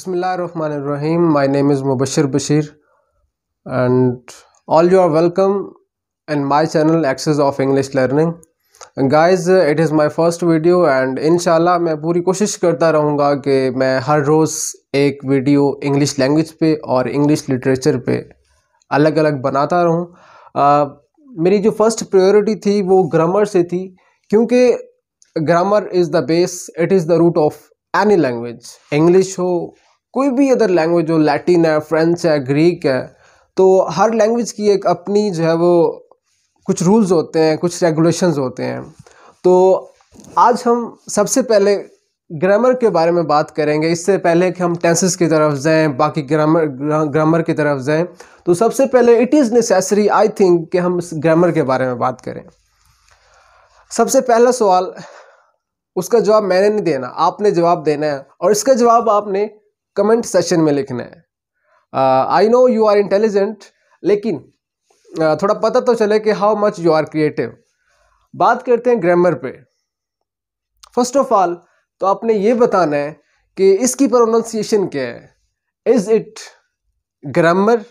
Bismillahirrahmanirrahim. My name is Mubashir Bashir and all you are welcome in my channel Access of English Learning. And guys, it is my first video and इंशाल्लाह मैं पूरी कोशिश करता रहूँगा कि मैं हर रोज़ एक वीडियो इंग्लिश लैंग्वेज पे और इंग्लिश लिटरेचर पे अलग अलग बनाता रहूँ। मेरी जो फर्स्ट प्रायोरिटी थी वो ग्रामर से थी, क्योंकि grammar is the base, it is the root of any language. English हो, कोई भी अदर लैंग्वेज हो, लैटिन है, फ्रेंच है, ग्रीक है, तो हर लैंग्वेज की एक अपनी जो है वो कुछ रूल्स होते हैं, कुछ रेगुलेशंस होते हैं। तो आज हम सबसे पहले ग्रामर के बारे में बात करेंगे। इससे पहले कि हम टेंसेस की तरफ जाएं, बाकी ग्रामर की तरफ जाएं, तो सबसे पहले it is necessary I think कि हम ग्रामर के बारे में बात करें। सबसे पहला सवाल, उसका जवाब मैंने नहीं देना, आपने जवाब देना है और इसका जवाब आपने कमेंट सेशन में लिखना है। I know you are intelligent, लेकिन थोड़ा पता तो चले कि how much you are creative. बात करते हैं ग्रामर पे। फर्स्ट ऑफ ऑल तो आपने ये बताना है कि इसकी प्रोनाउंसिएशन क्या है। इज इट ग्रामर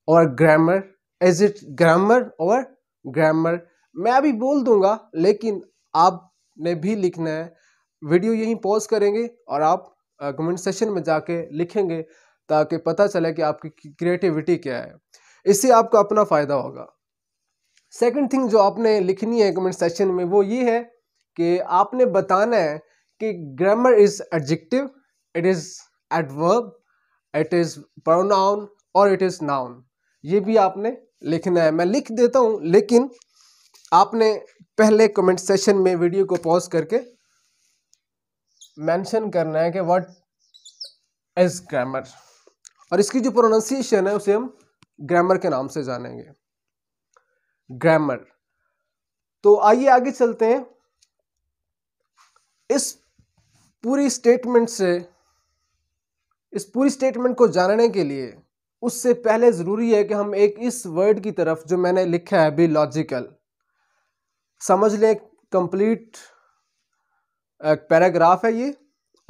और ग्रामर? इज इट ग्रामर और ग्रामर? मैं अभी बोल दूंगा, लेकिन आपने भी लिखना है। वीडियो यहीं पॉज करेंगे और आप कमेंट सेशन में जाके लिखेंगे ताकि पता चले कि आपकी क्रिएटिविटी क्या है। इससे आपका अपना फ़ायदा होगा। सेकंड थिंग जो आपने लिखनी है कमेंट सेशन में वो ये है कि आपने बताना है कि grammar is adjective, it is adverb, it is pronoun और इट इज़ नाउन। ये भी आपने लिखना है। मैं लिख देता हूँ, लेकिन आपने पहले कमेंट सेशन में वीडियो को पॉज करके मेंशन करना है कि व्हाट इज ग्रामर, और इसकी जो प्रोनाउंसिएशन है उसे हम ग्रामर के नाम से जानेंगे, ग्रामर। तो आइए आगे चलते हैं। इस पूरी स्टेटमेंट को जानने के लिए उससे पहले ज़रूरी है कि हम एक इस वर्ड की तरफ जो मैंने लिखा है बी लॉजिकल, समझ लें। कंप्लीट पैराग्राफ है ये,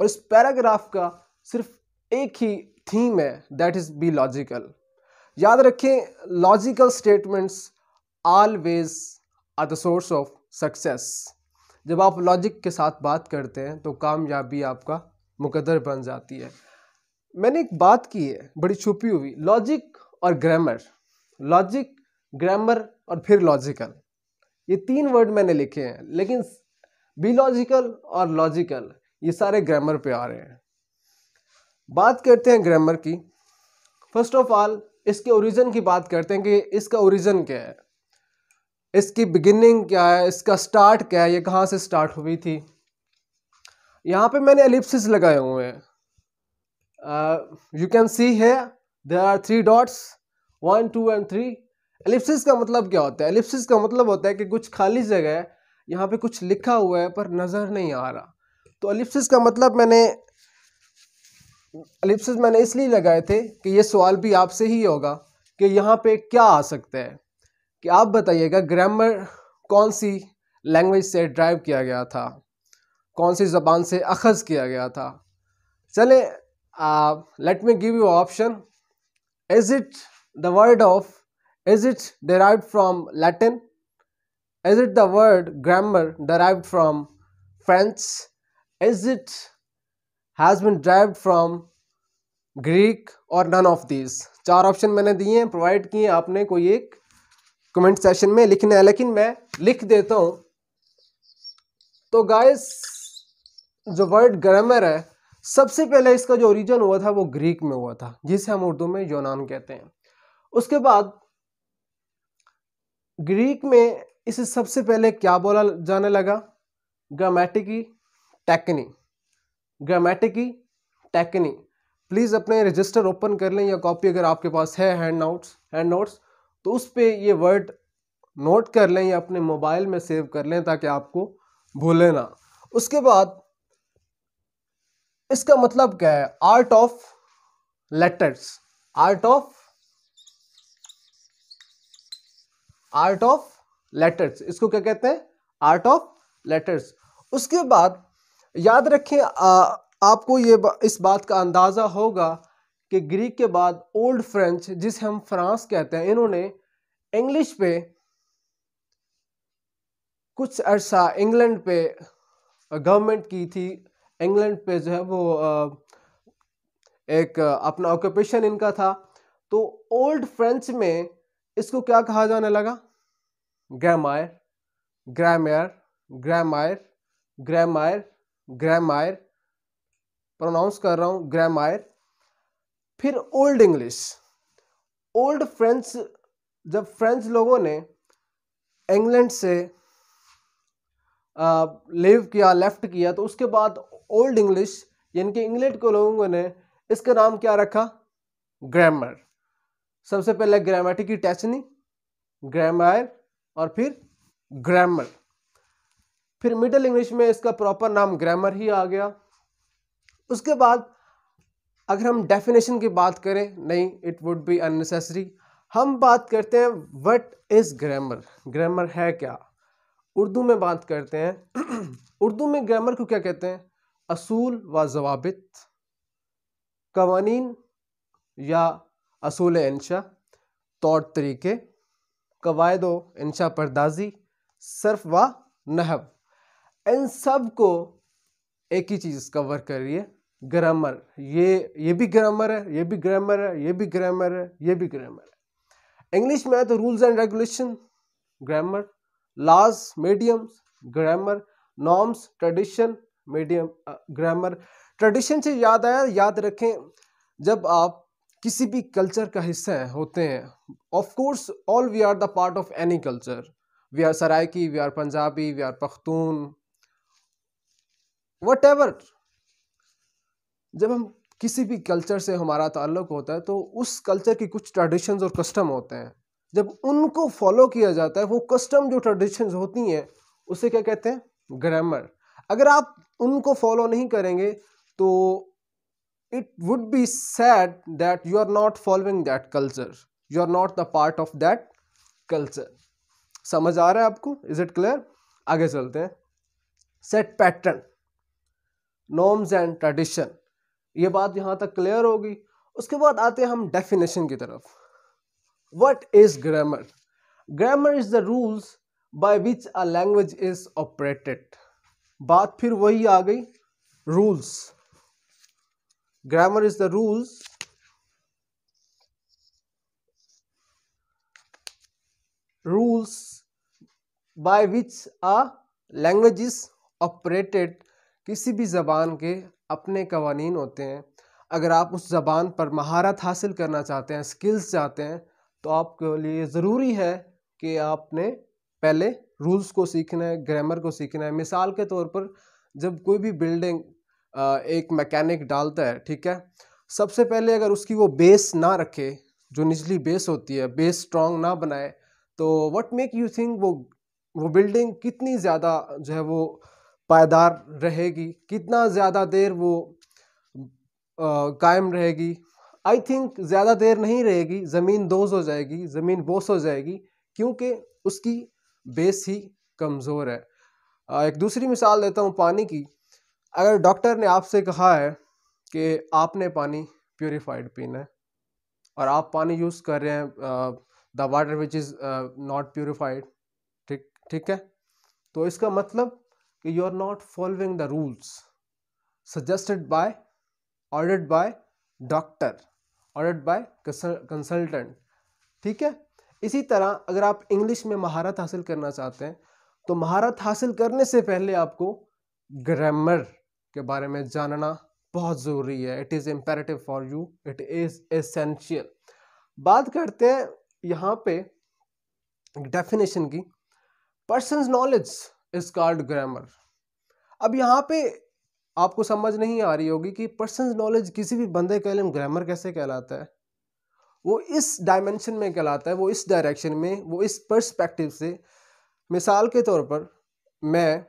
और इस पैराग्राफ का सिर्फ एक ही थीम है, दैट इज बी लॉजिकल। याद रखें, logical statements always are the source of success. जब आप लॉजिक के साथ बात करते हैं तो कामयाबी आपका मुकद्दर बन जाती है। मैंने एक बात की है बड़ी छुपी हुई, लॉजिक और ग्रामर। लॉजिक, ग्रामर और फिर लॉजिकल, ये तीन वर्ड मैंने लिखे हैं, लेकिन बी लॉजिकल और लॉजिकल ये सारे ग्रामर पे आ रहे हैं। बात करते हैं ग्रामर की। फर्स्ट ऑफ ऑल इसके ओरिजिन की बात करते हैं कि इसका ओरिजिन क्या है, इसकी बिगिनिंग क्या है, इसका स्टार्ट क्या है, ये कहाँ से स्टार्ट हुई थी। यहाँ पे मैंने एलिप्सिस लगाए हुए हैं। यू कैन सी है there are 3 dots, 1 2 and 3। Ellipsis का मतलब क्या होता है? एलिप्सिस का मतलब होता है कि कुछ खाली जगह है, यहाँ पे कुछ लिखा हुआ है पर नज़र नहीं आ रहा। तो एलिप्सिस का मतलब एलिप्सिस मैंने इसलिए लगाए थे कि ये सवाल भी आपसे ही होगा कि यहाँ पे क्या आ सकता है, कि आप बताइएगा ग्रामर कौन सी लैंग्वेज से ड्राइव किया गया था, कौन सी ज़बान से अखज़ किया गया था। चले, let me give you option. Is it the word of, is it derived from Latin? Is it the word grammar derived from French? Is it has been derived from Greek or none of these? 4 option मैंने दिए हैं, provide किए, आपने कोई एक comment session में लिखना है, लेकिन मैं लिख देता हूं। तो गाइस, जो वर्ड ग्रामर है, सबसे पहले इसका जो ओरिजिन हुआ था वो ग्रीक में हुआ था, जिसे हम उर्दू में यूनान कहते हैं। उसके बाद ग्रीक में इसे सबसे पहले क्या बोला जाने लगा? ग्रामेटिकी टेक्नी। ग्रामेटिकी टेक्नी। प्लीज़ अपने रजिस्टर ओपन कर लें या कॉपी अगर आपके पास है, हैंड नोट्स, तो उस पे ये वर्ड नोट कर लें या अपने मोबाइल में सेव कर लें ताकि आपको भूले ना। उसके बाद इसका मतलब क्या है? Art of letters. Art of letters, इसको क्या कहते हैं? Art of letters. उसके बाद याद रखें, आपको इस बात का अंदाज़ा होगा कि ग्रीक के बाद ओल्ड फ्रेंच, जिसे हम फ्रांस कहते हैं, इन्होंने इंग्लिश पे कुछ अरसा इंग्लैंड पे गवर्नमेंट की थी। इंग्लैंड पे जो है वो एक अपना ऑक्यूपेशन इनका था। तो ओल्ड फ्रेंच में इसको क्या कहा जाने लगा? ग्रामायर, ग्रामायर, ग्रामायर, ग्रामायर, ग्रामायर, प्रोनाउंस कर रहा हूं ग्रामायर। फिर ओल्ड इंग्लिश, ओल्ड फ्रेंच, जब फ्रेंच लोगों ने इंग्लैंड से लेफ्ट किया तो उसके बाद ओल्ड इंग्लिश यानी कि इंग्लैंड के लोगों ने इसका नाम क्या रखा? ग्रामर। सबसे पहले ग्रामेटिक की टचनी, ग्रामायर और फिर ग्रामर। फिर मिडिल इंग्लिश में इसका प्रॉपर नाम ग्रामर ही आ गया। उसके बाद अगर हम डेफिनेशन की बात करें, नहीं, इट वुड बी अननेसेसरी, हम बात करते हैं व्हाट इज ग्रामर, ग्रामर है क्या। उर्दू में बात करते हैं। उर्दू में ग्रामर को क्या कहते हैं? असूल व जवाबित, कवानीन या असूल इंशा, तौर तरीके, कवायदो इंशा परदाजी, सर्फ व नहव, इन सब को एक ही चीज कवर कर रही है, ग्रामर। ये भी ग्रामर है, ये भी ग्रामर है, ये भी ग्रामर है, ये भी ग्रामर है। इंग्लिश में है तो rules and regulation, grammar, laws, mediums, grammar, norms, tradition, medium, grammar. Tradition से याद आया, याद रखें, जब आप किसी भी कल्चर का हिस्सा होते हैं, of course all we are the part of any culture, we are Saraiki, we are Punjabi, we are Pakhtun, whatever. जब हम किसी भी कल्चर से हमारा ताल्लुक होता है तो उस कल्चर की कुछ ट्रेडिशंस और कस्टम होते हैं। जब उनको फॉलो किया जाता है, वो कस्टम जो ट्रेडिशंस होती हैं, उसे क्या कहते हैं? ग्रामर। अगर आप उनको फॉलो नहीं करेंगे तो it would be said that you are not following that culture, you are not the part of that culture. समझ आ रहा है आपको? Is it clear? आगे चलते हैं। Set pattern, norms and tradition, ये बात यहां तक क्लियर होगी। उसके बाद आते हैं हम डेफिनेशन की तरफ। What is grammar? Grammar is the rules by which a language is operated. बात फिर वही आ गई, rules. Grammar is the rules by which a language is operated. किसी भी जबान के अपने कवानीन होते हैं। अगर आप उस ज़बान पर महारत हासिल करना चाहते हैं, स्किल्स चाहते हैं, तो आपके लिए ज़रूरी है कि आपने पहले रूल्स को सीखना है, ग्रामर को सीखना है। मिसाल के तौर पर जब कोई भी बिल्डिंग एक मैकेनिक डालता है, ठीक है, सबसे पहले अगर उसकी वो बेस ना रखे, जो निचली बेस होती है, बेस स्ट्रॉन्ग ना बनाए, तो व्हाट मेक यू थिंक वो बिल्डिंग कितनी ज़्यादा जो है वो पायदार रहेगी, कितना ज़्यादा देर वो कायम रहेगी? आई थिंक ज़्यादा देर नहीं रहेगी, ज़मीन दोज़ हो जाएगी, ज़मीन बोस हो जाएगी, क्योंकि उसकी बेस ही कमज़ोर है। एक दूसरी मिसाल देता हूँ पानी की। अगर डॉक्टर ने आपसे कहा है कि आपने पानी प्योरीफाइड पीना है और आप पानी यूज़ कर रहे हैं the water which is not purified, ठीक है, तो इसका मतलब कि you are not following the rules suggested by, ordered by doctor, ordered by consultant, ठीक है। इसी तरह अगर आप इंग्लिश में महारत हासिल करना चाहते हैं तो महारत हासिल करने से पहले आपको ग्रामर के बारे में जानना बहुत ज़रूरी है। It is imperative for you, it is essential. बात करते हैं यहाँ पे डेफिनेशन की। Persons knowledge is called grammar. अब यहाँ पे आपको समझ नहीं आ रही होगी कि पर्सन्स नॉलेज किसी भी बंदे का इल्म ग्रामर कैसे कहलाता है। वो इस डायमेंशन में कहलाता है, वो इस डायरेक्शन में, वो इस पर्सपेक्टिव से। मिसाल के तौर पर मैं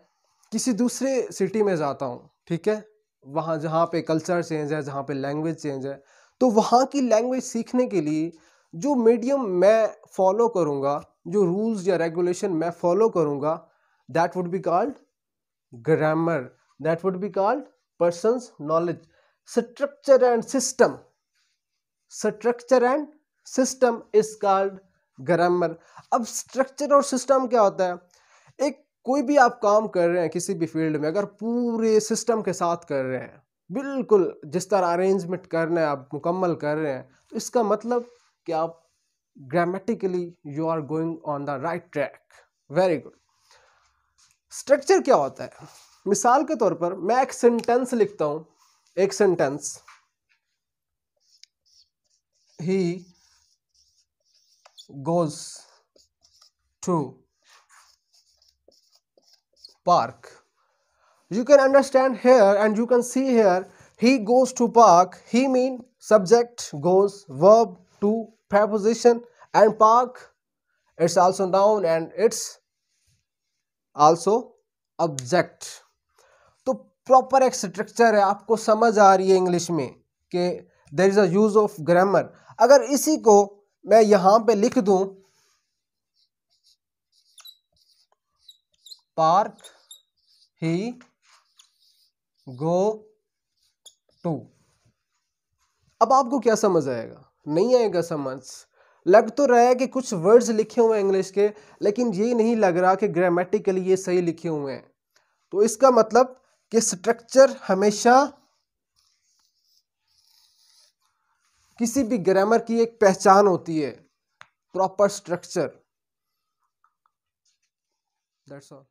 किसी दूसरे सिटी में जाता हूँ, ठीक है, वहाँ जहाँ पे कल्चर चेंज है, जहाँ पे लैंग्वेज चेंज है, तो वहाँ की लैंग्वेज सीखने के लिए जो मीडियम मैं फॉलो करूँगा, जो रूल्स या रेगुलेशन मैं फॉलो करूँगा, that would be called grammar, that would be called person's knowledge. Structure and system. Structure and system is called grammar. अब स्ट्रक्चर और सिस्टम क्या होता है? एक कोई भी आप काम कर रहे हैं किसी भी फील्ड में, अगर पूरे सिस्टम के साथ कर रहे हैं, बिल्कुल जिस तरह अरेंजमेंट करना है आप मुकम्मल कर रहे हैं, तो इसका मतलब कि आप grammatically you are going on the right track. Very good. Structure क्या होता है? मिसाल के तौर पर मैं एक सेंटेंस लिखता हूं. एक sentence, he goes to park. You can understand here and you can see here, he goes to park. He mean subject, goes, verb, to, preposition, and park, it's also noun and it's also object. तो proper एक structure है. आपको समझ आ रही है English में कि there is a use of grammar. अगर इसी को मैं यहां पे लिख दूं, पार्क ही गो टू, अब आपको क्या समझ आएगा? नहीं आएगा समझ. लग तो रहा है कि कुछ वर्ड्स लिखे हुए हैं इंग्लिश के, लेकिन ये नहीं लग रहा कि ग्रामेटिकली ये सही लिखे हुए हैं. तो इसका मतलब कि स्ट्रक्चर हमेशा किसी भी ग्रामर की एक पहचान होती है, प्रॉपर स्ट्रक्चर. That's all.